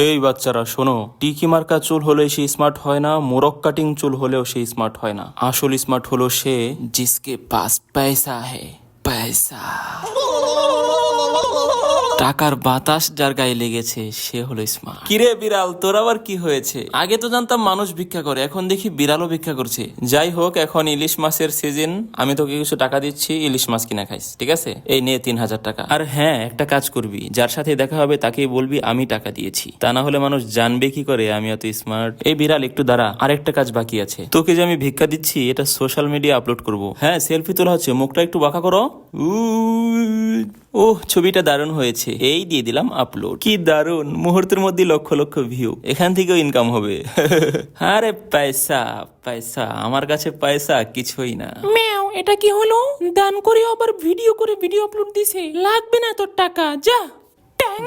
এই বাচ্চারা শোনো, টিকি মার্কা চুল হলে সে স্মার্ট হয় না, মোরক কাটিং চুল হলেও সে স্মার্ট হয় না। আসল স্মার্ট হলো সে জিসকে পাস পয়সা হে, পয়সা। টাকার বাতাস যার গায়ে লেগেছে সে হলো স্মার্ট। কিরে বিড়াল, তোর আবার কি হয়েছে? আগে তো জানতাম মানুষ ভিক্ষা করে, এখন দেখি বিড়ালও ভিক্ষা করছে। যাই হোক, এখন ইলিশ মাছের সিজন, আমি তোকে কিছু টাকা দিচ্ছি, ইলিশ মাছ কিনা খাইস, ঠিক আছে? এই নে 3000 টাকা। আর হ্যাঁ, একটা কাজ করবি, যার সাথে দেখা হবে তাকেই বলবি আমি টাকা দিয়েছি, তা না হলে মানুষ জানবে কি করে আমি এত স্মার্ট। এই বিড়াল একটু দাঁড়া, আরেকটা কাজ বাকি আছে। তোকে যে আমি ভিক্ষা দিচ্ছি এটা সোশ্যাল মিডিয়া আপলোড করব। হ্যাঁ, সেলফি তোলা হচ্ছে, মুখটা একটু বাঁকা করো। ওহ, ছবিটা দারুণ হয়েছে, এই দিয়ে দিলাম আপলোড। কি দারুণ, মুহূর্তের মধ্যে লক্ষ লক্ষ ভিউ, এখান থেকেও ইনকাম হবে। আরে পয়সা পয়সা, আমার কাছে পয়সা কিছুই না। ম্যাও, এটা কি হলো? দান করে আবার ভিডিও করে ভিডিও আপলোড দিছে। লাগবে না তোর টাকা, যা। ট্যাং।